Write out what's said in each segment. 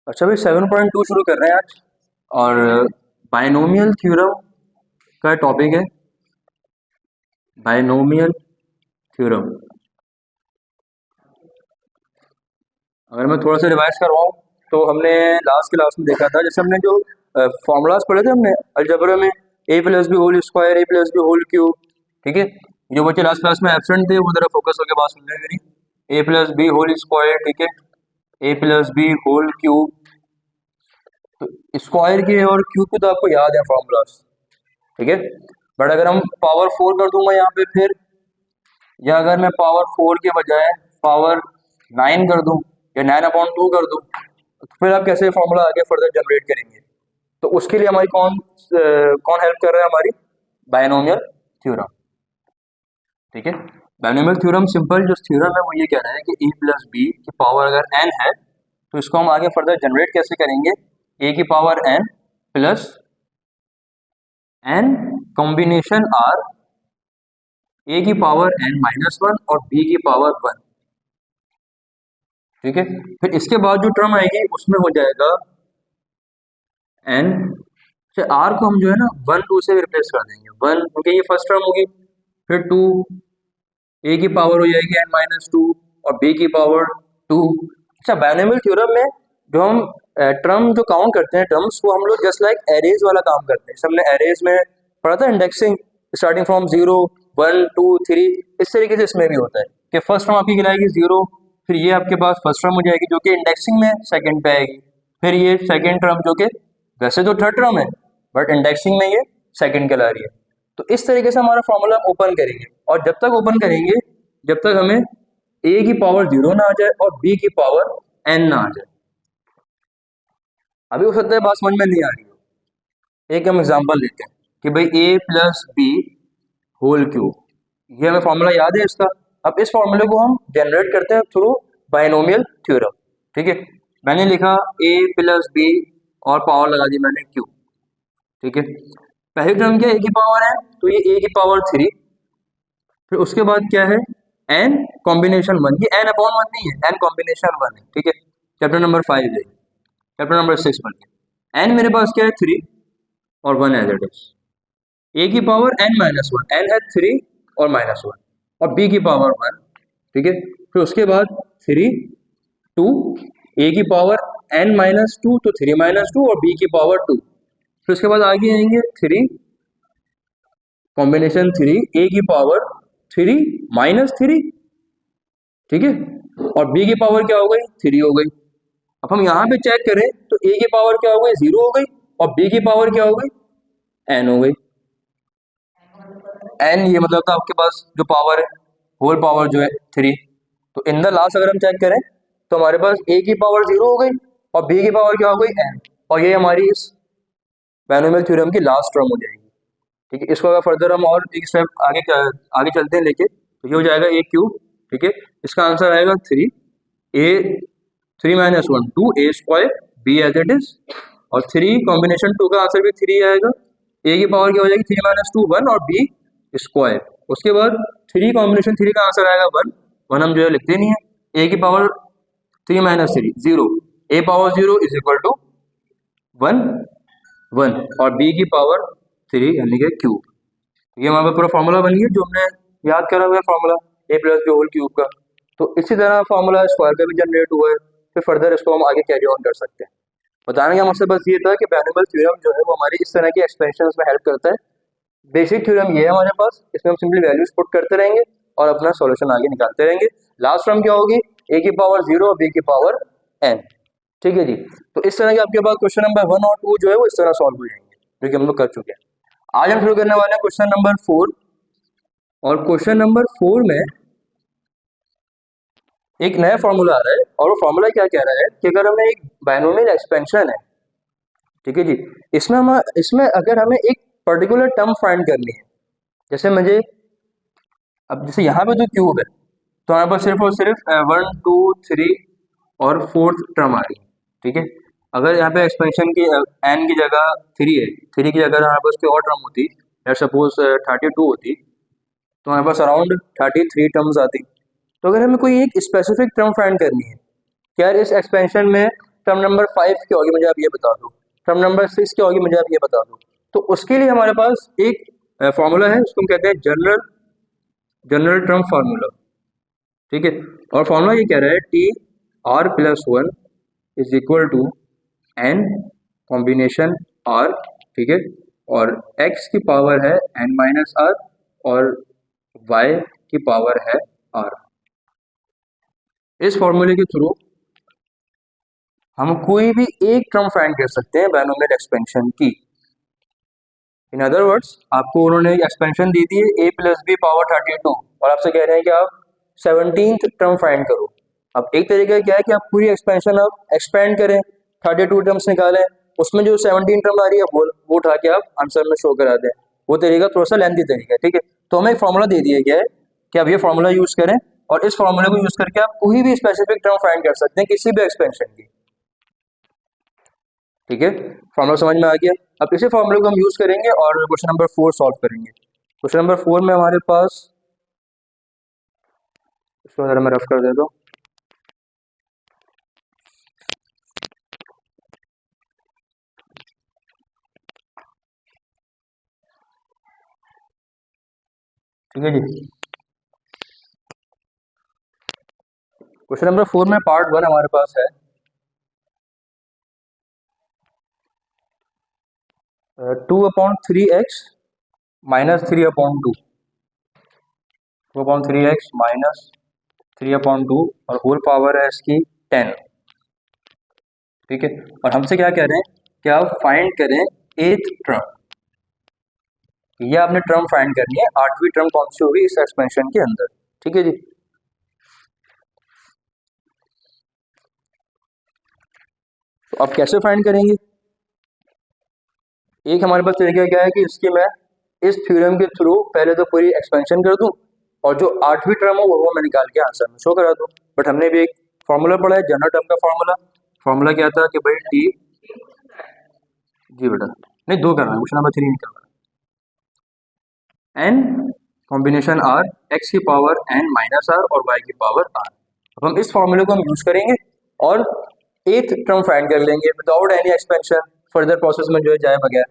अच्छा भाई 7.2 शुरू कर रहे हैं आज। और बाइनोमियल थ्योरम का टॉपिक है बाइनोमियल थ्योरम। अगर मैं थोड़ा सा रिवाइज करवाऊँ तो हमने लास्ट क्लास में देखा था, जैसे हमने जो फॉर्मूलाज पढ़े थे हमने अलजेब्रा में, ए प्लस बी होल स्क्वायर, ए प्लस बी होल क्यूब। ठीक है, जो बच्चे लास्ट क्लास में एब्सेंट थे वो जरा फोकस होकर बात सुन लें मेरी। ए प्लस बी होल स्क्वायर, ठीक है, ए प्लस बी होल क्यूब। तो स्क्वायर के और क्यूब के तो आपको याद है फॉर्मूलाज, ठीक है। बट अगर हम पावर 4 कर दूंगा यहाँ पे फिर, या अगर मैं पावर 4 के बजाय पावर 9 कर दूं या 9/2 कर दूं, तो फिर आप कैसे फॉर्मूला आगे फर्दर जनरेट करेंगे? तो उसके लिए हमारी कौन हेल्प कर रहा है? हमारी बायनोमियल थ्योरम। ठीक है, बायनोमियल थ्योरम सिंपल जो थ्योरम है वो ये कह रहा है कि ए प्लस बी की पावर अगर n है तो इसको हम आगे फर्दर जनरेट कैसे करेंगे? ए की power n plus n combination R, A की पावर n-1 और बी की पावर 1। ठीक है, फिर इसके बाद जो टर्म आएगी उसमें हो जाएगा n से r को हम जो है ना 1 2 से रिप्लेस कर देंगे। 1 क्योंकि ये फर्स्ट टर्म होगी, फिर 2, ए की पावर हो जाएगी n-2 और बी की पावर 2। अच्छा, बायनोमियल थ्योरम में जो हम टर्म जो काउंट करते हैं टर्म्स, वो हम लोग जस्ट लाइक एरेज वाला काम करते हैं। जैसे हमने एरेज में पढ़ा था इंडेक्सिंग, स्टार्टिंग फ्रॉम 0 1 2 3, इस तरीके से इसमें भी होता है कि फर्स्ट टर्म आपकी गिराएगी 0, फिर ये आपके पास फर्स्ट टर्म हो जाएगी जो कि इंडेक्सिंग में सेकंड पे आएगी, फिर ये सेकंड टर्म जो कि वैसे तो थर्ड टर्म है बट इंडेक्सिंग में ये सेकंड कहला रही है। तो इस तरीके से हमारा फॉर्मूला हम ओपन करेंगे, और जब तक ओपन करेंगे जब तक हमें ए की पावर 0 ना आ जाए और बी की पावर n ना आ जाए। अभी हो सकता है बात समझ में नहीं आ रही हो। एक हम एग्जांपल लेते हैं कि भाई ए प्लस बी होल क्यूब, ये हमें फॉर्मूला याद है इसका। अब इस फॉर्मूले को हम जनरेट करते हैं थ्रू बाइनोमियल थ्योरम। ठीक है, मैंने लिखा ए प्लस बी और पावर लगा दी मैंने क्यूब। ठीक है, पहली टर्म क्या, ए की पावर है, तो ये ए की पावर 3, फिर उसके बाद क्या है n कॉम्बिनेशन 1, ये n/1 नहीं है, n कॉम्बिनेशन 1 है। ठीक है, चैप्टर नंबर 5 है, चैप्टर नंबर 6 पर n मेरे पास क्या है 3 और 1 एज इट इज। ए की पावर n-1, n है 3 और -1 और b की पावर 1। ठीक है, फिर उसके बाद 3 2, a की पावर n-2 तो 3-2 और b की पावर 2। फिर उसके बाद आगे आएंगे 3 कॉम्बिनेशन 3, a की पावर 3 -3। ठीक है, और b की पावर क्या हो गई 3 हो गई। अब हम यहाँ पे चेक करें तो a की पावर क्या हो गई 0 हो गई और b की पावर क्या हो गई n हो गई। n ये मतलब था आपके पास जो पावर है होल पावर जो है 3। तो इन द लास्ट अगर हम चेक करें तो हमारे पास a की पावर 0 हो गई और b की पावर क्या हो गई n, और ये हमारी इस बायनोमियल थ्योरम की लास्ट टर्म हो जाएगी। ठीक है, इसको अगर फर्दर हम और एक स्टेप आगे चलते हैं लेके, तो ये हो जाएगा a क्यूब। ठीक है, इसका आंसर आएगा 3, a 3-1 2 a square, b as it is, और 3 कॉम्बिनेशन 2 का आंसर भी 3 आएगा। a की पावर क्या हो जाएगी 3-2 1 और b स्क्वायर। उसके बाद 3 कॉम्बिनेशन 3 का आंसर आएगा 1, 1 हम जो है लिखते नहीं है। a की power 3-3 0, a power 0 is equal to 1 1 और b की पावर 3 यानी कि क्यूब। ये हमारे पूरा फॉर्मूला बन गया जो हमने याद करा हुआ है फॉर्मूला ए प्लस बी होल क्यूब का। तो इसी तरह फॉर्मूला स्क्वायर का भी जनरेट हुआ है, फिर फर्दर इसको हम आगे कैरी ऑन कर सकते हैं। बताने का मकसद बस ये था कि बायनोमियल थ्योरम जो है वो हमारी इस तरह की एक्सपेंशन में हेल्प करता है। बेसिक थ्योरम ये है हमारे पास, इसमें हम सिंपली वैल्यूज पुट करते रहेंगे और अपना सॉल्यूशन आगे निकालते रहेंगे। लास्ट टर्म क्या होगी a की पावर 0 और b की पावर n। ठीक है जी, तो इस तरह के आपके पास क्वेश्चन नंबर 1 और 2 जो है वो इस तरह सॉल्व हो जाएंगे, जो कि हम लोग कर चुके हैं। आज हम शुरू करने वाले हैं क्वेश्चन नंबर 4, और क्वेश्चन नंबर 4 में एक नया फॉर्मूला आ रहा है, और वो फॉर्मूला क्या कह रहा है कि अगर हमें एक बायनोमियल एक्सपेंशन है, ठीक है जी, इसमें अगर हमें एक पर्टिकुलर टर्म फाइंड करनी है, जैसे मुझे अब जैसे यहाँ पे जो क्यूब है तो हमारे पास सिर्फ और सिर्फ 1 2 3 और 4th टर्म आ रही है। ठीक है, अगर यहाँ पे एक्सपेंशन की n की जगह 3 है, 3 की जगह हमारे पास कोई और टर्म होती, सपोज 32 होती, तो हमारे पास अराउंड 33 टर्म्स आती। तो अगर हमें कोई एक स्पेसिफिक टर्म फाइंड करनी है कि यार इस एक्सपेंशन में टर्म नंबर 5 क्या होगी मुझे आप ये बता दो, टर्म नंबर 6 क्या होगी मुझे आप ये बता दो। तो उसके लिए हमारे पास एक फॉर्मूला है, उसको हम कहते हैं जनरल टर्म फार्मूला, ठीक है। और फॉर्मूला ये कह रहा है T R plus one is equal to N combination R, ठीक है, और एक्स की पावर है एन माइनस आर और वाई की पावर है आर। इस फॉर्मूले के थ्रू हम कोई भी एक टर्म फाइंड कर सकते हैं बायनोमियल एक्सपेंशन की। इन अदर वर्ड्स आपको उन्होंने एक्सपेंशन दी थी a प्लस बी पावर 32 और आपसे कह रहे हैं कि आप 17th टर्म फाइंड करो। अब एक तरीका क्या है कि आप पूरी एक्सपेंशन आप एक्सपेंड करें, 32 टर्म्स निकालें, उसमें जो 17 टर्म आ रही है वो उठा के आप आंसर में शो करा दें। वो तरीका थोड़ा सा लेंथी तरीका है, ठीक है। तो हमें एक फॉर्मूला दे दिया गया है कि आप ये फॉर्मूला यूज करें और इस फॉर्मूले को यूज करके आप कोई भी स्पेसिफिक टर्म फाइंड कर सकते हैं किसी भी एक्सपेंशन की, ठीक है। फॉर्मूला समझ में आ गया। अब इसी फॉर्मूले को हम यूज करेंगे और क्वेश्चन नंबर 4 सॉल्व करेंगे। क्वेश्चन नंबर 4 में हमारे पास, इसको जरा मैं रफ कर देता हूँ। ठीक है जी, क्वेश्चन नंबर 4 में पार्ट 1 हमारे पास है 2/3x माइनस 3/2, 2/3x माइनस 3/2 और होल पावर है इसकी 10, ठीक है। और हमसे क्या कह रहे हैं कि आप फाइंड करें 8th टर्म, ये आपने टर्म फाइंड करनी है, 8वीं टर्म कौन सी होगी इस एक्सपेंशन के अंदर, ठीक है जी। तो अब कैसे फाइंड करेंगे, एक हमारे पास तरीका क्या है कि इसकी मैं इस थ्योरम के थ्रू पहले तो पूरी एक्सपेंशन कर दूं और जो 8वीं टर्म हो वो मैं निकाल के आंसर में शो करा दूं। बट हमने भी एक फॉर्मूला पढ़ा है जनरल टर्म का फॉर्मूला क्या था कि भाई टी, जी बेटा नहीं 2 करना है, क्वेश्चन नंबर 3 निकालना है, एन कॉम्बिनेशन आर एक्स की पावर एन माइनस आर और वाई की पावर आर। अब हम इस फॉर्मूले को हम यूज करेंगे और 8th टर्म फाइंड कर लेंगे without any expansion, further process में जो है जाए बगैर।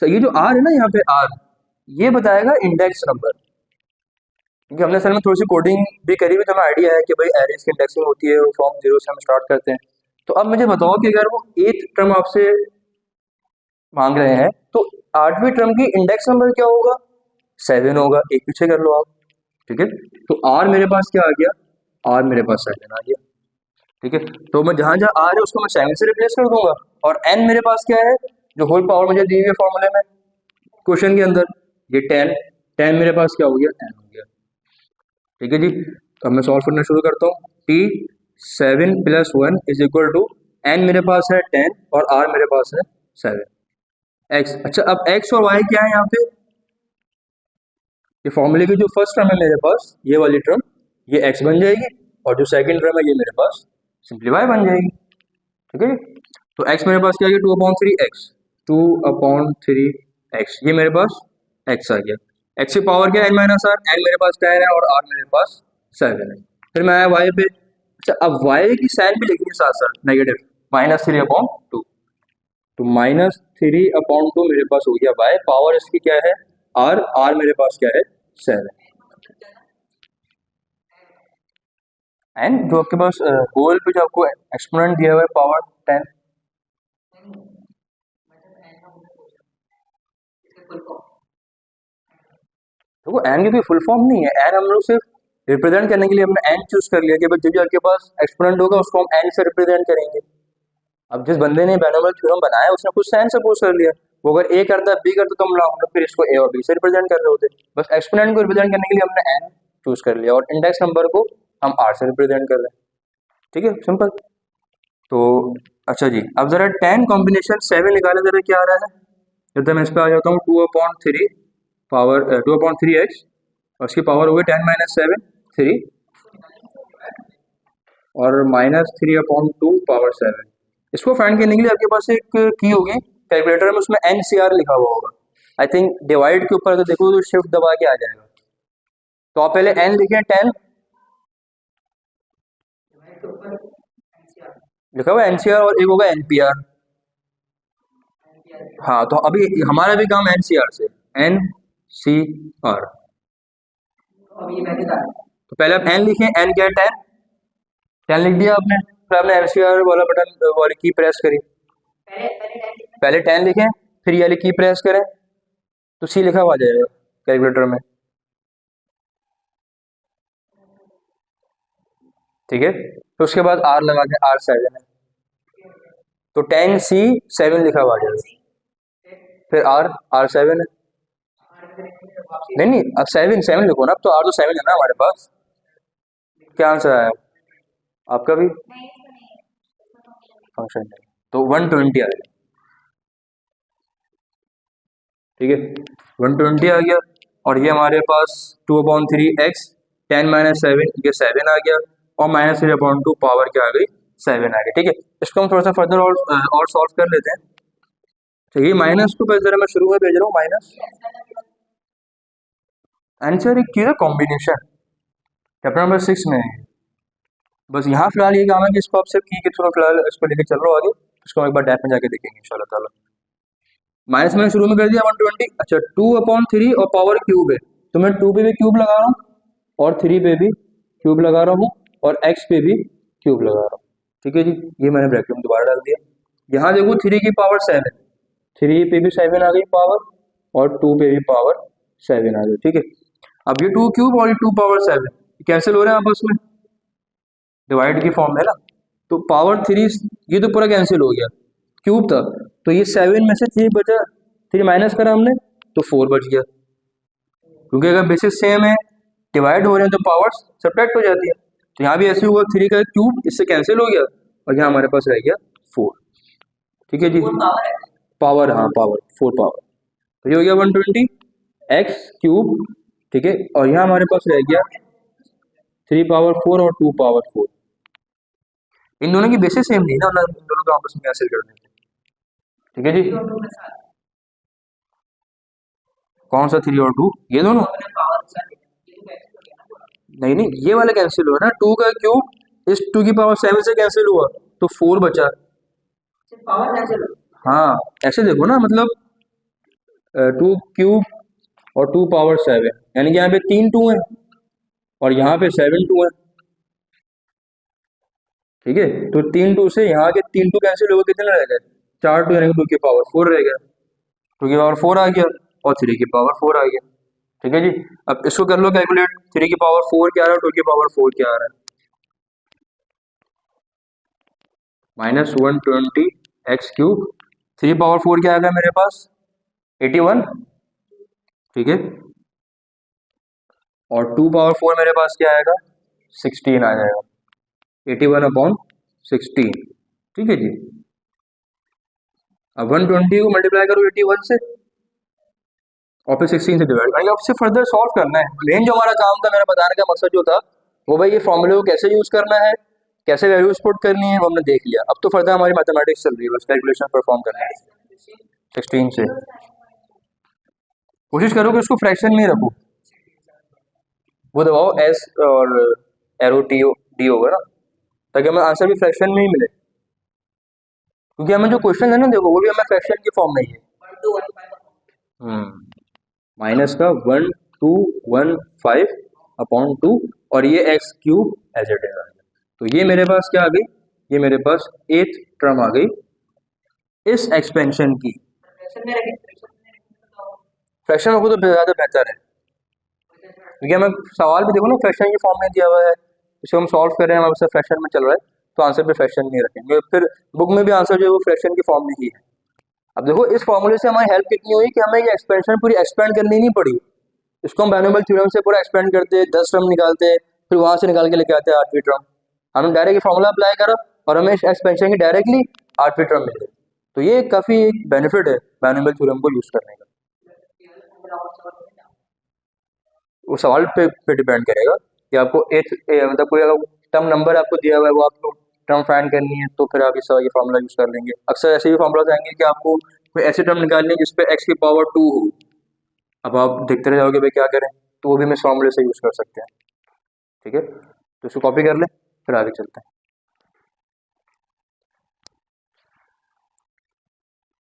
तो ये जो आर है ना यहाँ पे आर, ये बताएगा इंडेक्स नंबर, क्योंकि हमने सर में थोड़ी सी कोडिंग भी करी हुई तो हमें आइडिया है कि भाई एरेज की इंडेक्सिंग होती है, वो फॉर्म 0 से हम स्टार्ट करते हैं। तो अब मुझे बताओ कि अगर वो 8th टर्म आपसे मांग रहे हैं तो 8वीं टर्म की इंडेक्स नंबर क्या होगा, 7 होगा, एक पीछे कर लो आप, ठीक है। तो आर मेरे पास क्या आ गया, आर मेरे पास 7 आ गया, ठीक है। तो मैं जहां जहां आर है उसको मैं 7 से रिप्लेस कर दूंगा और एन मेरे पास क्या है जो होल पावर मुझे दी हुई है फॉर्मूले में क्वेश्चन के अंदर, ये 10 मेरे पास क्या हो गया, एन हो गया, ठीक है जी। तो अब मैं सॉल्व करना शुरू करता हूँ। T 7 + 1 is equal to N मेरे पास है 10 और आर मेरे पास है 7 एक्स। अच्छा अब एक्स और वाई क्या है यहाँ पे, ये फॉर्मूले की जो फर्स्ट टर्म है मेरे पास ये वाली टर्म, ये एक्स बन जाएगी और जो सेकंड टर्म है ये मेरे पास सिंपली वाई बन जाएगी, ठीक है। तो x मेरे पास क्या आ गया 2/3x, 2/3x, ये मेरे पास x आ गया, x की पावर क्या है n माइनस आर, n मेरे पास 10 है और r मेरे पास 7 है। फिर मैं आया y पे, अच्छा अब y की साइन भी लिखनी है साथ साथ नेगेटिव, -3/2, तो -3/2 मेरे पास हो गया y, पावर इसकी क्या है r मेरे पास क्या है 7, एंड जो आपके पास गोल पे जो आपको एक्सपोनेंट दिया हुआ है पावर 10, तो वो एन की कोई फुल फॉर्म नहीं है, एन हम लोग सिर्फ रिप्रेजेंट करने के लिए हमने एन चूज कर लिया कि भाई जो भी आपके पास एक्सपोनेंट होगा उसको हम एन से रिप्रेजेंट करेंगे। अब जिस बंदे ने बाइनोमियल थ्योरम बनाया उसने खुद से एन सपोज कर लिया, वो अगर ए करता बी करता तो हम लोग फिर इसको ए और बी से रिप्रेजेंट कर रहे होते, बस एक्सपोनेंट को रिप्रेजेंट करने के लिए हमने एन चूज कर लिया और इंडेक्स नंबर को हम आर से रिप्रेजेंट कर रहे हैं, ठीक है, सिंपल। तो अच्छा जी, अब जरा 10 कॉम्बिनेशन 7 निकाले जरा क्या आ रहा है, एकदम इस पे आ जाता हूँ 2/3 पावर 2/3x और उसकी पावर हो गई 10 - 7 3 और -3/2 पावर 7। इसको फाइंड करने के लिए आपके पास एक की होगी कैलकुलेटर में, उसमें NCR लिखा हुआ होगा, आई थिंक डिवाइड के ऊपर अगर देखो तो शिफ्ट दबा के आ जाएगा। तो आप पहले n लिखें 10, लिखा हुआ एनसीआर और एक होगा एनपीआर। हाँ तो अभी हमारा भी काम एनसीआर से, एनसीआर। तो पहले आप एन लिखें, एन क्या है 10, 10 लिख दिया आपने, फिर आपने एनसीआर वाला बटन वाली की प्रेस करी। पहले 10 लिखें, फिर ये वाली की प्रेस करें, तो सी लिखा हुआ आ जाएगा कैलकुलेटर में। ठीक है, तो उसके बाद आर लगा दें, आर 7 है, तो 10C7 लिखा हुआ आ जाएगा। फिर आर, आर 7 है, नहीं नहीं अब 7 लिखो ना, अब तो आर तो 7 है ना हमारे पास। क्या आंसर आया आपका भी? फंक्शन नहीं, तो 120 आ गया। ठीक है, 120 आ गया, और ये हमारे पास 2/3x 10 - 7, ये 7 आ गया, और -3/2 पावर क्या आ गई, 7 आ गई। ठीक है, इसको हम थोड़ा सा फर्दर और सॉल्व कर लेते हैं। तो ये माइनस को जरा मैं शुरू में भेज रहा हूँ, माइनस आंसर एक क्या कॉम्बिनेशन चैप्टर नंबर 6 में है। बस यहाँ फिलहाल ये काम है कि इसको आप सिर्फ की के थ्रू फिलहाल इसको लेकर चल रहा हो आगे, इसको हम एक बार डेप में जाके देखेंगे इंशाल्लाह ताला। माइनस मैंने शुरू में कर दिया 120, अच्छा 2/3 और पावर क्यूब है, तो मैं 2 पे भी क्यूब लगा रहा हूँ और 3 पे भी क्यूब लगा रहा हूँ और x पे भी क्यूब लगा रहा हूँ। ठीक है जी, ये मैंने ब्रैकेट में दोबारा डाल दिया। यहाँ देखो 3 की पावर 7, 3 पे भी 7 आ गई पावर, और 2 पे भी पावर 7 आ गई। ठीक है, अब ये 2 क्यूब और ये 2 पावर 7 कैंसिल हो रहे हैं आपस में, डिवाइड की फॉर्म है ना, तो पावर 3 ये तो पूरा कैंसिल हो गया, क्यूब था, तो ये 7 में से 3 बचा, 3 माइनस करा हमने तो 4 बच गया, क्योंकि अगर बेसिस सेम है, डिवाइड हो रहे हैं, तो पावर्स सब्ट्रैक्ट हो जाती है। तो यहाँ भी ऐसे हुआ, 3 का क्यूब इससे कैंसिल हो गया, और यहाँ हमारे पास रह गया 4। ठीक है जी, पावर, हाँ पावर 4 पावर, तो ये हो गया 120x³ ठीक है, और यहाँ हमारे पास रह गया 3 पावर 4 और 2 पावर 4। इन दोनों की बेसिस सेम नहीं ना, इन दोनों को आपस में कैंसिल कर देंगे। ठीक है जी, कौन सा 3 और 2, ये दोनों? नहीं नहीं, ये वाला कैंसिल हुआ ना, 2 का क्यूब इस 2 की पावर 7 से कैंसिल हुआ, तो 4 बचा। हाँ ऐसे देखो ना, मतलब 2 क्यूब और 2 पावर 7, यानी कि यहाँ पे 3 2 है और यहाँ पे 7 2 है। ठीक है, तो 3 2 से यहाँ के 3 2 कैंसिल हो गए, कितने रह गए, 4 2, यानी कि 2 की पावर 4 रह गया, 2 की पावर 4 आ गया और 3 की पावर 4 आ गया। ठीक है जी, अब इसको कर लो कैलकुलेट, 3 की पावर 4 क्या आ रहा है, 2 की पावर 4 क्या आ रहा है, -120x³, 3 पावर 4 क्या आ गया मेरे पास, 81। ठीक है, और 2 पावर 4 मेरे पास क्या आएगा, 16 आ जाएगा, 81/16। ठीक है जी, अब 120 को मल्टीप्लाई करो 81 से और फिर 16 से डिवाइड करेंगे। अब से फर्दर सॉल्व करना है। मेन जो हमारा काम था, मेरा बताने का मकसद जो था वो भाई ये फॉर्मूले को कैसे यूज करना है, कैसे वैल्यूज पुट करनी है, वो हमने देख लिया। अब तो फर्दर हमारी मैथमेटिक्स चल रही है, बस कैलकुलेशन परफॉर्म करना है 16 से। कोशिश करो कि उसको फ्रैक्शन में ही रखो, वो दबाओ एस और एरो डी होगा ना, ताकि हमें आंसर भी फ्रैक्शन में ही मिले, क्योंकि हमें जो क्वेश्चन है ना देखो, वो भी हमें फ्रैक्शन की फॉर्म में ही है। माइनस का 1215/2 और ये x³ एज इट इज आ गया, तो ये मेरे पास क्या आ गई, ये मेरे पास 8th टर्म आ गई इस एक्सपेंशन की। फ्रैक्शन रखो तो ज़्यादा बेहतर है, क्योंकि हमें सवाल भी देखो ना फ्रैक्शन की फॉर्म में दिया हुआ है, इसको हम सॉल्व कर रहे हैं, हमारे फ्रैक्शन में चल रहा है, तो आंसर भी फ्रैक्शन में रखेंगे, फिर बुक में भी आंसर जो है वो फ्रैक्शन की फॉर्म में ही है। अब देखो इस फॉर्मूले से हमारी हेल्प कितनी हुई कि हमें ये एक्सपेंशन पूरी एक्सपेंड करनी नहीं पड़ी, इसको हम बायनोमियल थ्योरम से पूरा एक्सपेंड करते, 10 टर्म निकालते, फिर वहां से निकाल के लेके आते 8वीं टर्म, हमने डायरेक्ट फॉर्मूला अप्लाई करा और हमें इस एक्सपेंशन की डायरेक्टली 8वीं टर्म मिल गई। तो ये काफी एक बेनिफिट है बायनोमियल थ्योरम को यूज करने का। वो सवाल पे डिपेंड करेगा कि आपको मतलब कोई अगर टर्म नंबर आपको दिया हुआ है, वो आपको टर्म फाइंड करनी है, तो फिर आप ये फॉर्मूला यूज कर लेंगे। अक्सर ऐसे भी फॉर्मूला आएंगे कि आपको कोई ऐसी टर्म निकालनी है जिसपे x की पावर 2 हो, अब आप देखते रह जाओगे भाई क्या करें, तो वो भी हम इस फॉर्मूले से यूज कर सकते हैं। ठीक है, तो इसको कॉपी कर लें, फिर आगे चलते हैं।